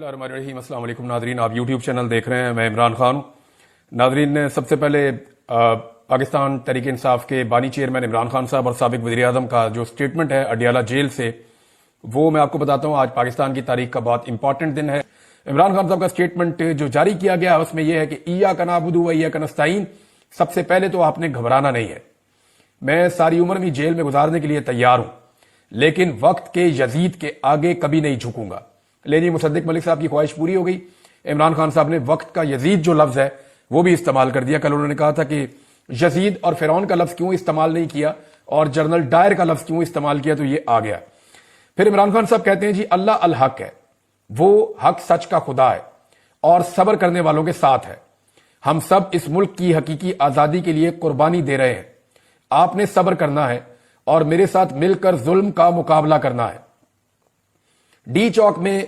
बिस्मिल्लाहिर्रहमानिर्रहीम। अस्सलाम वालेकुम नाज़रीन, आप यूट्यूब चैनल देख रहे हैं, मैं इमरान खान हूँ। नाज़रीन, सबसे पहले पाकिस्तान तहरीक इंसाफ के बानी चेयरमैन इमरान खान साहब और साबिक वज़ीर आज़म का जो स्टेटमेंट है अडियाला जेल से, वो मैं आपको बताता हूँ। आज पाकिस्तान की तारीख का बहुत इंपॉर्टेंट दिन है। इमरान खान साहब का स्टेटमेंट जो जारी किया गया उसमें यह है कि इय्याका नअबुदु व इय्याका नस्तईन, सबसे पहले तो आपने घबराना नहीं है। मैं सारी उम्र भी जेल में गुजारने के लिए तैयार हूं, लेकिन वक्त के यजीद के आगे कभी नहीं झुकूंगा। लेनी मुसद्दिक मलिक साहब की ख्वाहिश पूरी हो गई। इमरान खान साहब ने वक्त का यजीद जो लफ्ज है वो भी इस्तेमाल कर दिया। कल उन्होंने कहा था कि यजीद और फिरौन का लफ्ज क्यों इस्तेमाल नहीं किया और जनरल डायर का लफ्ज क्यों इस्तेमाल किया, तो ये आ गया। फिर इमरान खान साहब कहते हैं जी अल्लाह अल हक है, वो हक सच का खुदा है और सब्र करने वालों के साथ है। हम सब इस मुल्क की हकीकी आजादी के लिए कुर्बानी दे रहे हैं। आपने सब्र करना है और मेरे साथ मिलकर जुल्म का मुकाबला करना है। डी चौक में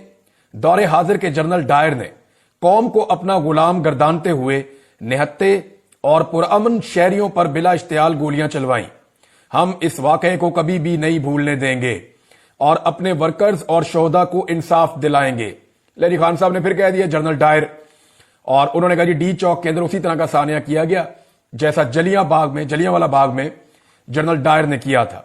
दौरे हाजिर के जनरल डायर ने कौम को अपना गुलाम गर्दानते हुए निहत्ते और पुरअमन शहरियों पर बिला इश्तियाल गोलियां चलवाई। हम इस वाकये को कभी भी नहीं भूलने देंगे और अपने वर्कर्स और शोहदा को इंसाफ दिलाएंगे। लेनी खान साहब ने फिर कह दिया जनरल डायर, और उन्होंने कहा जी डी चौक के अंदर उसी तरह का सानिया किया गया जैसा जलियांवाला बाग में जनरल डायर ने किया था।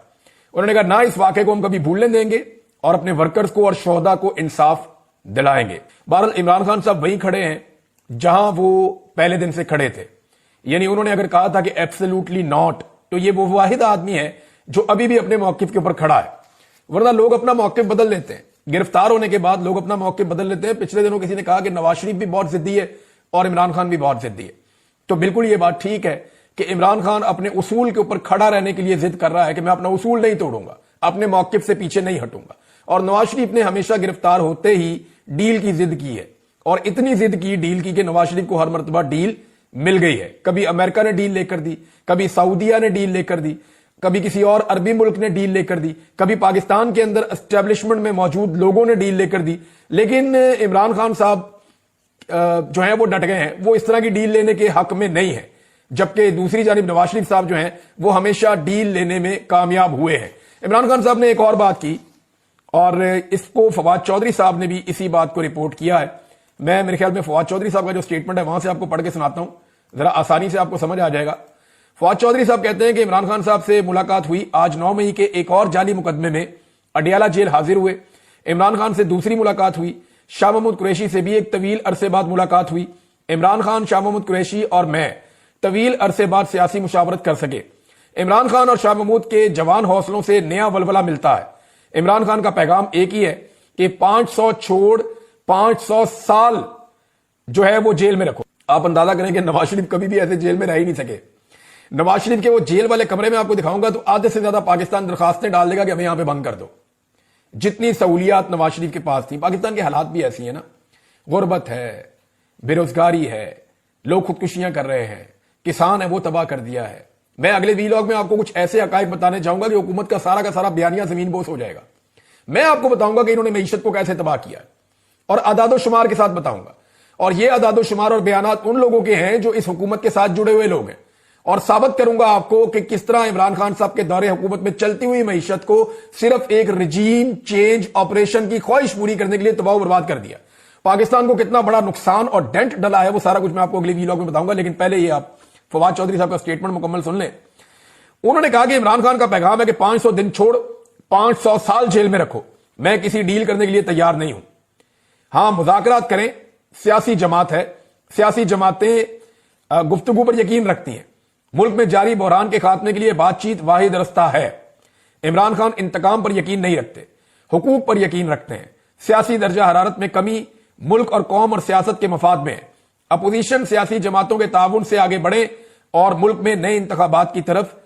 उन्होंने कहा ना इस वाकये को हम कभी भूलने देंगे और अपने वर्कर्स को और शोहदा को इंसाफ दिलाएंगे। बहरहाल इमरान खान साहब वहीं खड़े हैं जहां वो पहले दिन से खड़े थे। यानी उन्होंने अगर कहा था कि एब्सोल्युटली नॉट, तो ये वो वाहिद आदमी है जो अभी भी अपने मौकिफ के ऊपर खड़ा है। वरना लोग अपना मौकिफ बदल लेते हैं, गिरफ्तार होने के बाद लोग अपना मौकिफ बदल लेते हैं। पिछले दिनों किसी ने कहा कि नवाज शरीफ भी बहुत जिद्दी है और इमरान खान भी बहुत जिद्दी है, तो बिल्कुल ये बात ठीक है कि इमरान खान अपने उसूल के ऊपर खड़ा रहने के लिए जिद कर रहा है कि मैं अपना उसूल नहीं तोड़ूंगा, अपने मौकिफ से पीछे नहीं हटूंगा। और नवाज शरीफ ने हमेशा गिरफ्तार होते ही डील की जिद की है, और इतनी जिद की डील की कि नवाज शरीफ को हर मर्तबा डील मिल गई है। कभी अमेरिका ने डील लेकर दी, कभी सऊदीया ने डील लेकर दी, कभी किसी और अरबी मुल्क ने डील लेकर दी, कभी पाकिस्तान के अंदर एस्टेब्लिशमेंट में मौजूद लोगों ने डील लेकर दी। लेकिन इमरान खान साहब जो है वो डट गए हैं, वो इस तरह की डील लेने के हक में नहीं है। जबकि दूसरी जानिब नवाज शरीफ साहब जो हैं वो हमेशा डील लेने में कामयाब हुए हैं। इमरान खान साहब ने एक और बात की, और इसको फवाद चौधरी साहब ने भी इसी बात को रिपोर्ट किया है। मैं मेरे ख्याल में फवाद चौधरी साहब का जो स्टेटमेंट है वहां से आपको पढ़ के सुनाता हूं, जरा आसानी से आपको समझ आ जाएगा। फवाद चौधरी साहब कहते हैं कि इमरान खान साहब से मुलाकात हुई आज 9 मई के एक और जाली मुकदमे में अडियाला जेल हाजिर हुए। इमरान खान से दूसरी मुलाकात हुई। शाह महमूद कुरैशी से भी एक तवील अरसे बाद मुलाकात हुई। इमरान खान, शाह महमूद कुरैशी और मैं तवील अरसे बाद सियासी मुशावरत कर सके। इमरान खान और शाह महमूद के जवान हौसलों से नया वलवला मिलता है। इमरान खान का पैगाम एक ही है कि 500 छोड़ 500 साल जो है वो जेल में रखो। आप अंदाजा करें कि नवाज शरीफ कभी भी ऐसे जेल में रह ही नहीं सके। नवाज शरीफ के वो जेल वाले कमरे में आपको दिखाऊंगा तो आधे से ज्यादा पाकिस्तान दरखास्तें डाल देगा कि हमें यहां पे बंद कर दो। जितनी सहूलियात नवाज शरीफ के पास थी। पाकिस्तान के हालात भी ऐसी है ना, गुर्बत है, बेरोजगारी है, लोग खुदकुशियां कर रहे हैं, किसान है वो तबाह कर दिया है। मैं अगले वीलॉग में आपको कुछ ऐसे हकायक बताने जाऊंगा कि हुकूमत का सारा बयानिया जमीन बोस हो जाएगा। मैं आपको बताऊंगा कि इन्होंने मईशत को कैसे तबाह किया और अदादो शुमार के साथ बताऊंगा। और ये अदादो शुमार और बयानात उन लोगों के हैं जो इस हुकूमत के साथ जुड़े हुए लोग हैं, और साबित करूंगा आपको कि किस तरह इमरान खान साहब के दौरे हुकूमत में चलती हुई मईशत को सिर्फ एक रिजीम चेंज ऑपरेशन की ख्वाहिश पूरी करने के लिए तबाह बर्बाद कर दिया। पाकिस्तान को कितना बड़ा नुकसान और डेंट डला है वो सारा कुछ मैं आपको अगले वीलॉग में बताऊंगा। लेकिन पहले ये आप फवाद चौधरी साहब का स्टेटमेंट मुकम्मल सुन लें। उन्होंने कहा कि इमरान खान का पैगाम है कि 500 दिन छोड़ 500 साल जेल में रखो। मैं किसी डील करने के लिए तैयार नहीं हूं। हां, मुज़ाकरात करें, सियासी जमात है, सियासी जमातें गुफ्तगू पर यकीन रखती हैं। मुल्क में जारी बहरान के खात्मे के लिए बातचीत वाहिद रास्ता है। इमरान खान इंतकाम पर यकीन नहीं रखते, हुकूक पर यकीन रखते हैं। सियासी दर्जा हरारत में कमी मुल्क और कौम और सियासत के मफाद में है। अपोजिशन सियासी जमातों के ताउन से आगे बढ़े और मुल्क में नए इंतखाबात की तरफ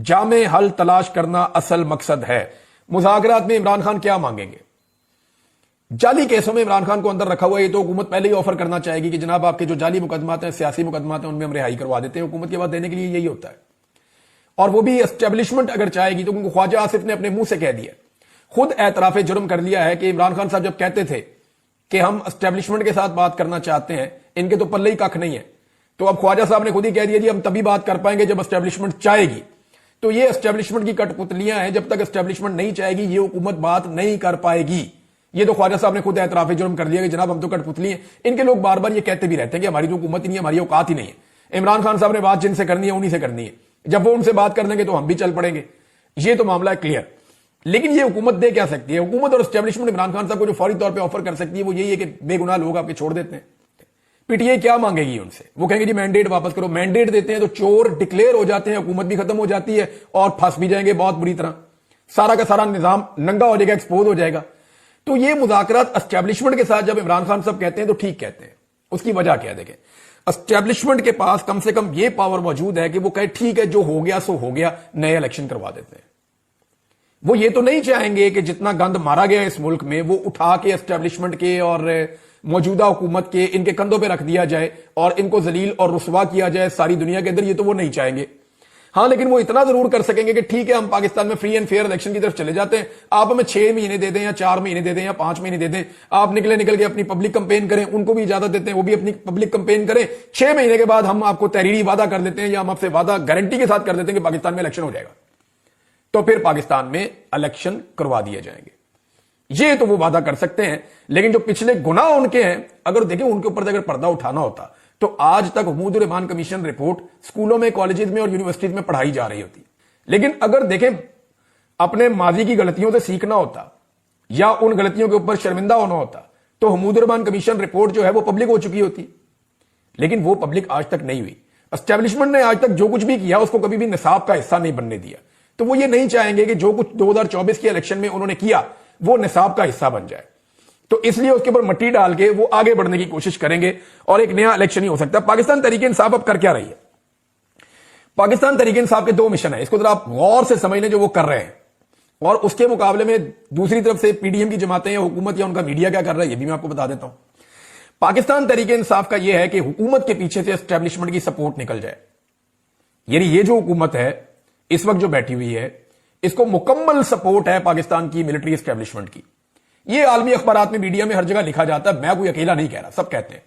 जामे हल तलाश करना असल मकसद है। मुज़ाकरात में इमरान खान क्या मांगेंगे? जाली केसों में इमरान खान को अंदर रखा हुआ है, ये तो हुकूमत पहले ही ऑफर करना चाहेगी कि जनाब आपके जो जाली मुकदमात हैं, सियासी मुकदमात हैं, उनमें हम रिहाई करवा देते हैं। हुकूमत के बाद देने के लिए यही होता है। और वो भी एस्टेब्लिशमेंट अगर चाहेगी तो, क्योंकि ख्वाजा आसिफ ने अपने मुंह से कह दिया, खुद एतराफ जुर्म कर लिया है कि इमरान खान साहब जब कहते थे कि हम एस्टेब्लिशमेंट के साथ बात करना चाहते हैं, इनके तो पल्ले ही कख नहीं है, तो अब ख्वाजा साहब ने खुद ही कह दिया जी हम तभी बात कर पाएंगे जब एस्टेब्लिशमेंट चाहेगी। तो ये एस्टेब्लिशमेंट की कठपुतलियां हैं, जब तक एस्टेब्लिशमेंट नहीं चाहेगी ये हुकूमत बात नहीं कर पाएगी। یہ تو خواجہ صاحب نے خود اعتراف جرم کر دیا کہ جناب ہم تو کٹ پتلی ہیں. ان کے لوگ بار بار یہ کہتے بھی رہتے ہیں کہ ہماری تو حکومت ہی نہیں ہے, ہماری اوقات ہی نہیں ہے. عمران خان صاحب نے بات جن سے کرنی ہے انہی سے کرنی ہے, جب وہ ان سے بات کر دیں گے تو ہم بھی چل پڑیں گے. یہ تو معاملہ ہے کلیئر. لیکن یہ حکومت دے کیا سکتی ہے؟ حکومت اور اسٹیبلشمنٹ عمران خان صاحب کو جو فوری طور پہ آفر کر سکتی ہے وہ یہی ہے کہ بے گناہ لوگ آپ کے چھوڑ دیتے ہیں. پی ٹی آئی کیا مانگے گی ان سے؟ وہ کہیں گے جی مینڈیٹ واپس کرو. مینڈیٹ دیتے ہیں تو چور ڈکلیئر ہو جاتے ہیں, حکومت بھی ختم ہو جاتی ہے اور پھنس بھی جائیں گے بہت بری طرح. سارا کا سارا نظام ننگا ہو جائے گا, ایکسپوز ہو جائے گا. تو یہ مذاکرات اسٹیبلشمنٹ کے ساتھ جب عمران خان صاحب کہتے ہیں تو ٹھیک کہتے ہیں. اس کی وجہ کیا دیکھیں, اسٹیبلشمنٹ کے پاس کم سے کم یہ پاور موجود ہے کہ وہ کہے ٹھیک ہے جو ہو گیا سو ہو گیا, نئے الیکشن کروا دیتے ہیں. وہ یہ تو نہیں چاہیں گے کہ جتنا گند مارا گیا اس ملک میں وہ اٹھا کے اسٹیبلشمنٹ کے اور موجودہ حکومت کے ان کے کندھوں پہ رکھ دیا جائے اور ان کو ذلیل اور رسوا کیا جائے ساری دنیا کے اندر. یہ تو وہ نہیں چاہیں گے. ہاں لیکن وہ اتنا ضرور کر سکیں گے کہ ٹھیک ہے ہم پاکستان میں فری اینڈ فیئر الیکشن کی طرف چلے جاتے ہیں, آپ ہمیں 6 مہینے دے دیں یا 4 مہینے دے دیں یا 5 مہینے دے دیں, آپ نکل کے اپنی پبلک کمپین کریں. ان کو بھی اجازت دیتے ہیں, وہ بھی اپنی پبلک کمپین کریں. 6 مہینے کے بعد ہم آپ کو تحریری وعدہ کر دیتے ہیں یا ہم آپ سے وعدہ گارنٹی کے ساتھ کر دیتے ہیں کہ پاکستان میں الیکشن ہو جائے گا, تو پھر پاکستان میں الیکشن کروا دیے جائیں گے. یہ تو وہ وعدہ کر سکتے ہیں. لیکن جو پچھلے گناہ ان کے ہیں, اگر دیکھیں ان کے اوپر اگر پردہ اٹھانا ہوتا تو آج تک حمود الرحمان کمیشن رپورٹ سکولوں میں, کالجز میں اور یونیورسٹیز میں پڑھائی جا رہی ہوتی. لیکن اگر دیکھیں اپنے ماضی کی غلطیوں سے سیکھنا ہوتا یا ان غلطیوں کے اوپر شرمندہ ہونا ہوتا تو حمود الرحمان کمیشن رپورٹ جو ہے وہ پبلک ہو چکی ہوتی. لیکن وہ پبلک آج تک نہیں ہوئی. اسٹیبلشمنٹ نے آج تک جو کچھ بھی کیا اس کو کبھی بھی نصاب کا حصہ نہیں بننے دیا. تو وہ یہ نہیں چاہیں گے کہ جو کچھ 2024 کے الیکشن میں انہوں نے کیا وہ نصاب کا حصہ بن جائے. تو اس لیے اس کے اوپر مٹی ڈال کے وہ آگے بڑھنے کی کوشش کریں گے اور ایک نیا الیکشن ہی ہو سکتا ہے. پاکستان تحریک انصاف اب کر کیا رہی ہے؟ پاکستان تحریک انصاف کے 2 مشن ہیں. اس کو ذرا آپ غور سے سمجھ لیں جو وہ کر رہے ہیں, اور اس کے مقابلے میں دوسری طرف سے پی ڈی ایم کی جماعتیں یا حکومت یا ان کا میڈیا کیا کر رہا ہے یہ بھی میں آپ کو بتا دیتا ہوں. پاکستان تحریک انصاف کا یہ ہے کہ حکومت کے پیچھے سے اسٹیبلشمنٹ کی سپورٹ نکل جائے. یعنی یہ جو حکومت ہے اس وقت جو بیٹھی ہوئی ہے اس کو مکمل سپورٹ ہے پاکستان کی ملٹری اسٹیبلشمنٹ کی. یہ عالمی اخبارات میں, میڈیا میں ہر جگہ لکھا جاتا ہے, میں کوئی اکیلا نہیں کہہ رہا, سب کہتے ہیں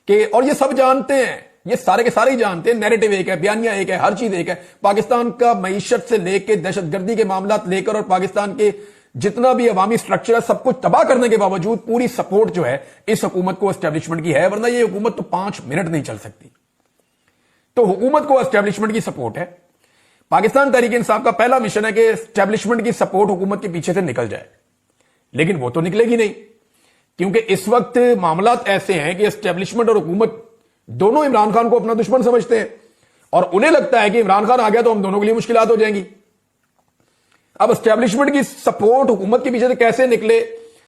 کہ, اور یہ سب جانتے ہیں, یہ سارے کے سارے ہی جانتے ہیں, نیریٹو ایک ہے, بیانیہ ایک ہے, ہر چیز ایک ہے. پاکستان کا معیشت سے لے کے دہشت گردی کے معاملات لے کر اور پاکستان کے جتنا بھی عوامی سٹرکچر ہے سب کچھ تباہ کرنے کے باوجود پوری سپورٹ جو ہے اس حکومت کو اسٹیبلشمنٹ کی ہے, ورنہ یہ حکومت تو 5 منٹ نہیں چل سکتی. تو حکومت کو اسٹیبلشمنٹ کی سپورٹ ہے. پاکستان تحریک انصاف کا پہلا مشن ہے کہ اسٹیبلشمنٹ کی سپورٹ حکومت کے پیچھے سے نکل جائے. لیکن وہ تو نکلے گی نہیں, کیونکہ اس وقت معاملات ایسے ہیں کہ اسٹیبلشمنٹ اور حکومت دونوں عمران خان کو اپنا دشمن سمجھتے ہیں اور انہیں لگتا ہے کہ عمران خان آ گیا تو ہم دونوں کے لیے مشکلات ہو جائیں گی. اب اسٹیبلشمنٹ کی سپورٹ حکومت کے پیچھے سے کیسے نکلے